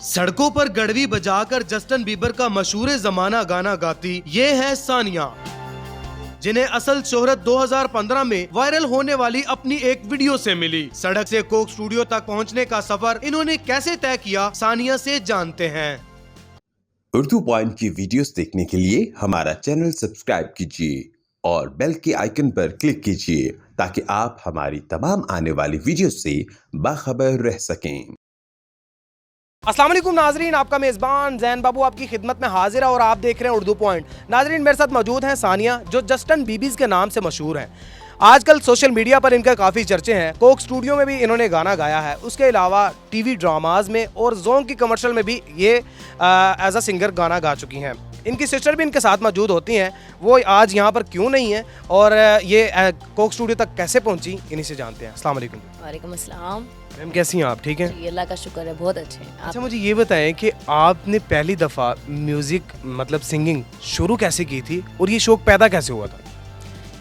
सड़कों पर गड़वी बजाकर जस्टिन बीबर का मशहूर जमाना गाना गाती ये है सानिया, जिन्हें असल शोहरत 2015 में वायरल होने वाली अपनी एक वीडियो से मिली। सड़क से कोक स्टूडियो तक पहुंचने का सफर इन्होंने कैसे तय किया, सानिया से जानते हैं। उर्दू पॉइंट की वीडियोस देखने के लिए हमारा चैनल सब्सक्राइब कीजिए और बेल के आइकन पर क्लिक कीजिए ताकि आप हमारी तमाम आने वाली वीडियोस से बाखबर रह सकें। अस्सलाम वालेकुम नाजरीन, आपका मेज़बान जैन बाबू आपकी खिदमत में हाजिर है और आप देख रहे हैं उर्दू पॉइंट। नाजरीन, मेरे साथ मौजूद हैं सानिया, जो जस्टिन बीबीज़ के नाम से मशहूर हैं। आजकल सोशल मीडिया पर इनका काफ़ी चर्चे हैं। कोक स्टूडियो में भी इन्होंने गाना गाया है, उसके अलावा टीवी ड्रामाज में और जोंग की कमर्शियल में भी ये एज अ सिंगर गाना गा चुकी हैं। इनकी सिस्टर भी इनके साथ मौजूद होती हैं, वो आज यहाँ पर क्यों नहीं है और ये कोक स्टूडियो तक कैसे पहुँची, इन्हीं से जानते हैं। अस्सलाम वालेकुम। वालेकुम अस्सलाम। मैम कैसी हैं आप, ठीक हैं? जी अल्लाह का शुक्र है, बहुत अच्छे हैं। अच्छा, मुझे ये बताएं कि आपने पहली दफ़ा म्यूज़िक मतलब सिंगिंग शुरू कैसे की थी और ये शौक़ पैदा कैसे हुआ था?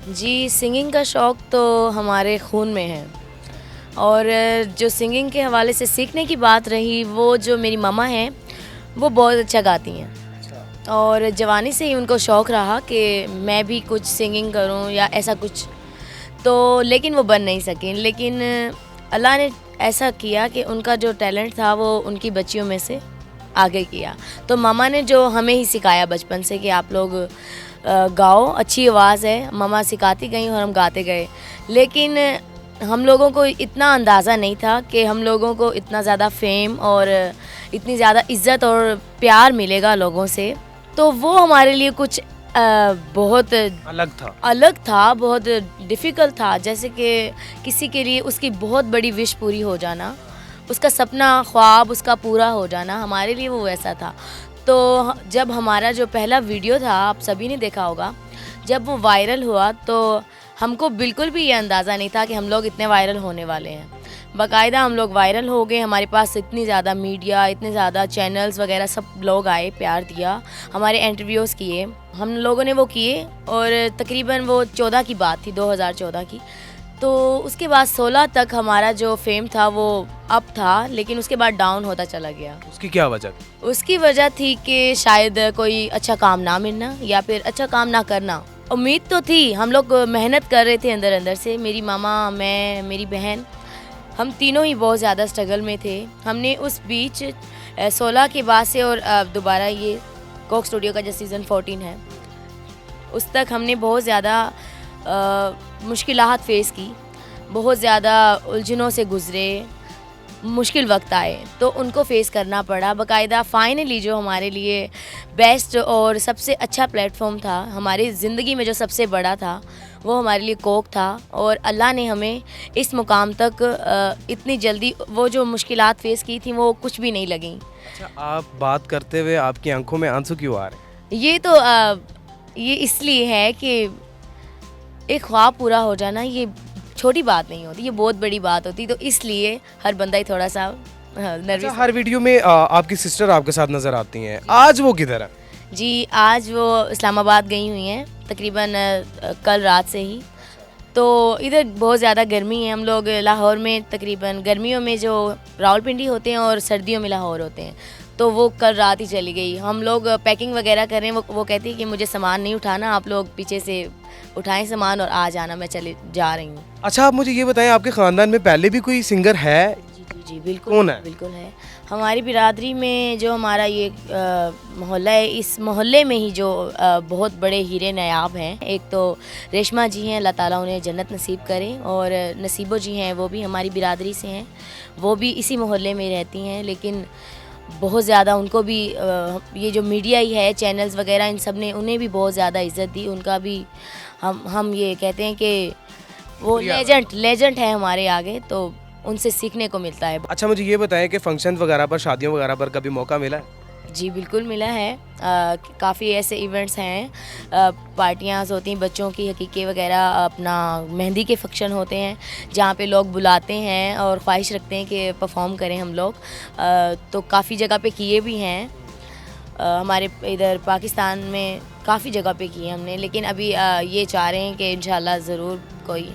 जी, सिंगिंग का शौक़ तो हमारे खून में है और जो सिंगिंग के हवाले से सीखने की बात रही, वो जो मेरी मामा हैं वो बहुत अच्छा गाती हैं और जवानी से ही उनको शौक़ रहा कि मैं भी कुछ सिंगिंग करूं या ऐसा कुछ, तो लेकिन वो बन नहीं सकी। लेकिन अल्लाह ने ऐसा किया कि उनका जो टैलेंट था वो उनकी बच्चियों में से आगे किया। तो मामा ने जो हमें ही सिखाया बचपन से कि आप लोग गाओ, अच्छी आवाज़ है, मामा सिखाती गई और हम गाते गए। लेकिन हम लोगों को इतना अंदाज़ा नहीं था कि हम लोगों को इतना ज़्यादा फेम और इतनी ज़्यादा इज़्ज़त और प्यार मिलेगा लोगों से, तो वो हमारे लिए कुछ बहुत अलग था, बहुत डिफ़िकल्ट था। जैसे कि किसी के लिए उसकी बहुत बड़ी विश पूरी हो जाना, उसका सपना ख्वाब उसका पूरा हो जाना, हमारे लिए वो वैसा था। तो जब हमारा जो पहला वीडियो था, आप सभी ने देखा होगा, जब वो वायरल हुआ तो हमको बिल्कुल भी ये अंदाज़ा नहीं था कि हम लोग इतने वायरल होने वाले हैं। बाकायदा हम लोग वायरल हो गए, हमारे पास इतनी ज़्यादा मीडिया, इतने ज़्यादा चैनल्स वगैरह सब लोग आए, प्यार दिया, हमारे इंटरव्यूज़ किए, हम लोगों ने वो किए और तकरीबन वो 14 की बात थी, 2014 की। तो उसके बाद 16 तक हमारा जो फेम था वो अप था, लेकिन उसके बाद डाउन होता चला गया। उसकी क्या वजह थी? उसकी वजह थी कि शायद कोई अच्छा काम ना मिलना या फिर अच्छा काम ना करना। उम्मीद तो थी, हम लोग मेहनत कर रहे थे अंदर अंदर से, मेरी मामा, मैं, मेरी बहन, हम तीनों ही बहुत ज़्यादा स्ट्रगल में थे। हमने उस बीच 16 के बाद से और दोबारा ये कोक स्टूडियो का जो सीज़न 14 है, उस तक हमने बहुत ज़्यादा मुश्किलात फ़ेस की, बहुत ज़्यादा उलझनों से गुज़रे, मुश्किल वक्त आए तो उनको फ़ेस करना पड़ा। बाकायदा फ़ाइनली जो हमारे लिए बेस्ट और सबसे अच्छा प्लेटफॉर्म था, हमारी ज़िंदगी में जो सबसे बड़ा था, वो हमारे लिए कोक था और अल्लाह ने हमें इस मुकाम तक इतनी जल्दी, वो जो मुश्किलात फ़ेस की थी वो कुछ भी नहीं लगी। अच्छा, आप बात करते हुए आपकी आंखों में आंसू क्यों आ रहे हैं? ये तो ये इसलिए है कि एक ख्वाब पूरा हो जाना ये छोटी बात नहीं होती, ये बहुत बड़ी बात होती, तो इसलिए हर बंदा ही थोड़ा सा नर्वस। अच्छा, हर वीडियो में आपकी सिस्टर आपके साथ नज़र आती हैं, आज वो किधर है? जी, आज वो इस्लामाबाद गई हुई हैं तकरीबन कल रात से ही। तो इधर बहुत ज़्यादा गर्मी है, हम लोग लाहौर में तकरीबन गर्मियों में जो रावलपिंडी होते हैं और सर्दियों में लाहौर होते हैं, तो वो कल रात ही चली गई। हम लोग पैकिंग वगैरह कर रहे हैं, वो कहती है कि मुझे सामान नहीं उठाना, आप लोग पीछे से उठाएं सामान और आ जाना, मैं चले जा रही हूँ। अच्छा, आप मुझे ये बताएं, आपके ख़ानदान में पहले भी कोई सिंगर है? जी बिल्कुल। कौन है? बिल्कुल है, हमारी बिरादरी में जो हमारा ये मोहल्ला है, इस मोहल्ले में ही जो बहुत बड़े हीरे नायाब हैं, एक तो रेशमा जी हैं, अल्लाह ताला उन्हें जन्नत नसीब करे, और नसीबो जी हैं, वो भी हमारी बिरादरी से हैं, वो भी इसी मोहल्ले में रहती हैं। लेकिन बहुत ज़्यादा उनको भी ये जो मीडिया ही है, चैनल्स वगैरह, इन सब ने उन्हें भी बहुत ज़्यादा इज़्ज़त दी। उनका भी हम ये कहते हैं कि वो लेजेंड है हमारे आगे, तो उनसे सीखने को मिलता है। अच्छा, मुझे ये बताएं कि फंक्शन वगैरह पर, शादियों वगैरह पर कभी मौका मिला है? जी बिल्कुल मिला है। काफ़ी ऐसे इवेंट्स हैं, पार्टियाँ होती हैं बच्चों की, हकीके वगैरह, अपना मेहंदी के फंक्शन होते हैं जहाँ पे लोग बुलाते हैं और ख्वाहिश रखते हैं कि परफॉर्म करें हम लोग। तो काफ़ी जगह पे किए भी हैं, हमारे इधर पाकिस्तान में काफ़ी जगह पे किए हमने, लेकिन अभी ये चाह रहे हैं कि इंशाल्लाह ज़रूर कोई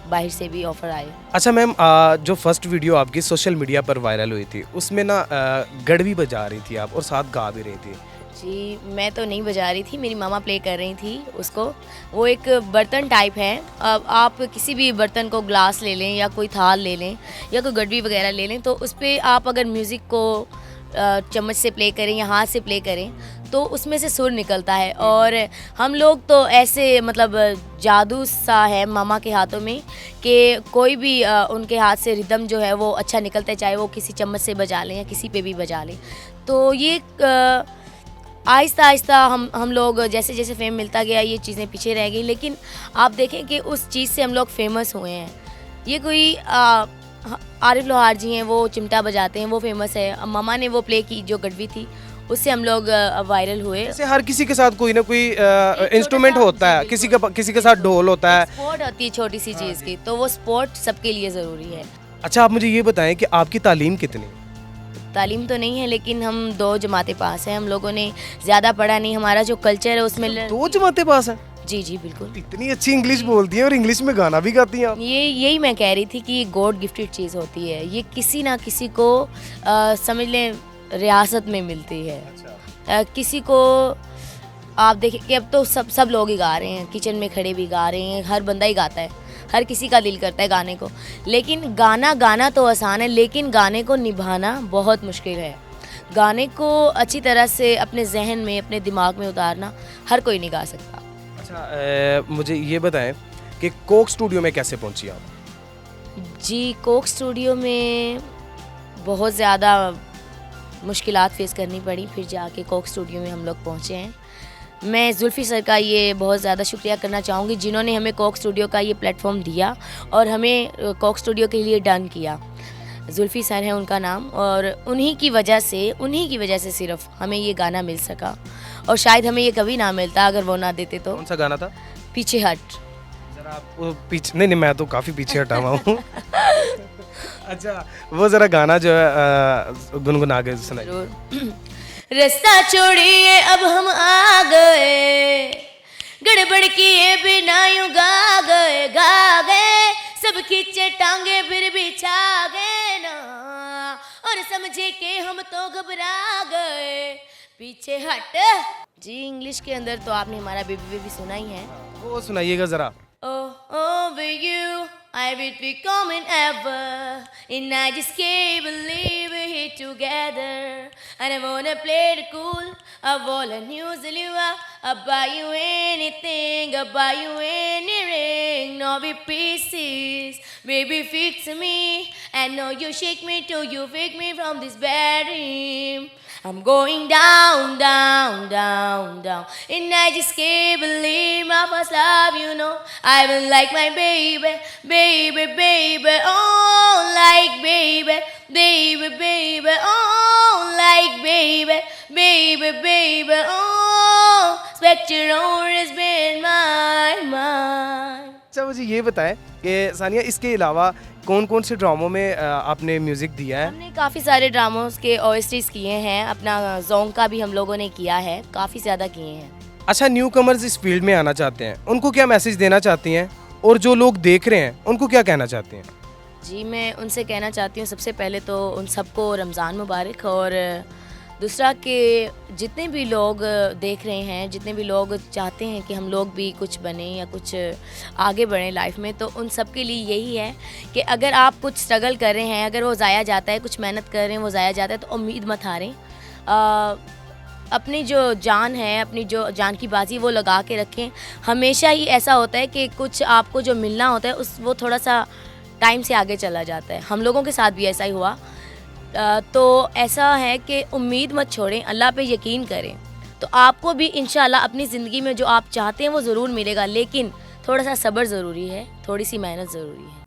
बाहर से भी ऑफ़र आए। अच्छा मैम, जो फर्स्ट वीडियो आपकी सोशल मीडिया पर वायरल हुई थी उसमें ना गड़वी बजा रही थी आप और साथ गा भी रही थी। जी, मैं तो नहीं बजा रही थी, मेरी मामा प्ले कर रही थी उसको। वो एक बर्तन टाइप है। अब आप किसी भी बर्तन को, ग्लास ले लें या कोई थाल ले लें या कोई गडवी वगैरह ले लें, तो उस पे आप अगर म्यूज़िक को चम्मच से प्ले करें या हाथ से प्ले करें तो उसमें से सुर निकलता है। और हम लोग तो ऐसे मतलब जादू सा है मामा के हाथों में कि कोई भी उनके हाथ से रिदम जो है वो अच्छा निकलता है, चाहे वो किसी चम्मच से बजा लें या किसी पे भी बजा लें। तो ये आहिस्ता आहिस्ता हम लोग जैसे जैसे फेम मिलता गया ये चीज़ें पीछे रह गई, लेकिन आप देखें कि उस चीज़ से हम लोग फेमस हुए हैं। ये कोई आरिफ लोहार जी हैं, वो चिमटा बजाते हैं, वो फेमस है। अब मामा ने वो प्ले की जो गडवी थी, उससे हम लोग वायरल हुए। जैसे हर किसी के साथ कोई ना कोई इंस्ट्रूमेंट छोटा सा, होता है, जी, किसी के साथ ढोल होता है। स्पोर्ट होती है छोटी सी चीज़ की, तो वो स्पोर्ट सबके लिए ज़रूरी है। अच्छा आप मुझे ये बताएं कि आपकी तालीम कितनी? तालीम तो नहीं है, लेकिन हम 2 जमातें पास हैं। हम लोगों ने ज़्यादा पढ़ा नहीं, हमारा जो कल्चर है उसमें 2 जमातें पास हैं? जी जी बिल्कुल। इतनी अच्छी इंग्लिश बोलती हैं और इंग्लिश में गाना भी गाती हैं आप। यही मैं कह रही थी कि गॉड गिफ्टेड चीज़ होती है। ये किसी ना किसी को समझ लें रियासत में मिलती है। किसी को आप देखें कि अब तो सब लोग ही गा रहे हैं, किचन में खड़े भी गा रहे हैं, हर बंदा ही गाता है, हर किसी का दिल करता है गाने को। लेकिन गाना तो आसान है, लेकिन गाने को निभाना बहुत मुश्किल है। गाने को अच्छी तरह से अपने जहन में, अपने दिमाग में उतारना हर कोई नहीं गा सकता। अच्छा मुझे ये बताएं कि कोक स्टूडियो में कैसे पहुंची आप? जी, कोक स्टूडियो में बहुत ज़्यादा मुश्किलात फेस करनी पड़ी, फिर जाके कोक स्टूडियो में हम लोग पहुँचे हैं। मैं जुल्फ़ी सर का ये बहुत ज़्यादा शुक्रिया करना चाहूँगी, जिन्होंने हमें कोक स्टूडियो का ये प्लेटफॉर्म दिया और हमें कोक स्टूडियो के लिए डन किया। जुल्फ़ी सर हैं उनका नाम, और उन्हीं की वजह से सिर्फ हमें ये गाना मिल सका, और शायद हमें ये कभी ना मिलता अगर वो ना देते तो। कौन सा गाना था? पीछे हट। जरा आप वो पीछे, नहीं मैं तो काफ़ी पीछे हटा हुआ हूँ। अच्छा वो ज़रा गाना जो है गुनगुना के सुनाइए। जरूर। रास्ता छोड़िए अब हम आ गए, गड़बड़ किए बिना यूं गा गए, सब खींचे टांगे फिर भी छा गए ना, और समझे कि हम तो घबरा गए, पीछे हट। जी, इंग्लिश के अंदर तो आपने हमारा बेबी बेबी सुना ही है। वो सुनाइएगा ज़रा। Over you, I will be coming ever, and I just can't believe we're here together. And I wanna play the cool, I wanna use the lure, I'll buy you anything, I'll buy you any ring, no be pieces, baby fix me, and know you shake me till you pick me from this bad dream. I'm going down, down, down, down, and I just can't believe my first love, you know. I will like my baby, baby, baby, oh, like baby, baby, baby, oh, like baby, baby, baby, oh, spectrum has been my mind. अच्छा मुझे ये बताएं कि सानिया, इसके अलावा कौन कौन से ड्रामों में आपने म्यूज़िक दिया है? हमने काफ़ी सारे ड्रामों के OSTs किए हैं, अपना जोंग का भी हम लोगों ने किया है, काफ़ी ज़्यादा किए हैं। अच्छा न्यू कमर्स इस फील्ड में आना चाहते हैं, उनको क्या मैसेज देना चाहती हैं, और जो लोग देख रहे हैं उनको क्या कहना चाहती हैं? जी, मैं उनसे कहना चाहती हूँ सबसे पहले तो उन सबको रमज़ान मुबारक, और दूसरा कि जितने भी लोग देख रहे हैं, जितने भी लोग चाहते हैं कि हम लोग भी कुछ बने या कुछ आगे बढ़ें लाइफ में, तो उन सब के लिए यही है कि अगर आप कुछ स्ट्रगल कर रहे हैं, अगर वो ज़ाया जाता है, कुछ मेहनत कर रहे हैं वो ज़ाया जाता है, तो उम्मीद मत हारें। अपनी जो जान है, अपनी जो जान की बाजी वो लगा के रखें। हमेशा ही ऐसा होता है कि कुछ आपको जो मिलना होता है वो थोड़ा सा टाइम से आगे चला जाता है। हम लोगों के साथ भी ऐसा ही हुआ। तो ऐसा है कि उम्मीद मत छोड़ें, अल्लाह पे यकीन करें, तो आपको भी इंशाल्लाह अपनी ज़िंदगी में जो आप चाहते हैं वो ज़रूर मिलेगा, लेकिन थोड़ा सा सब्र ज़रूरी है, थोड़ी सी मेहनत ज़रूरी है।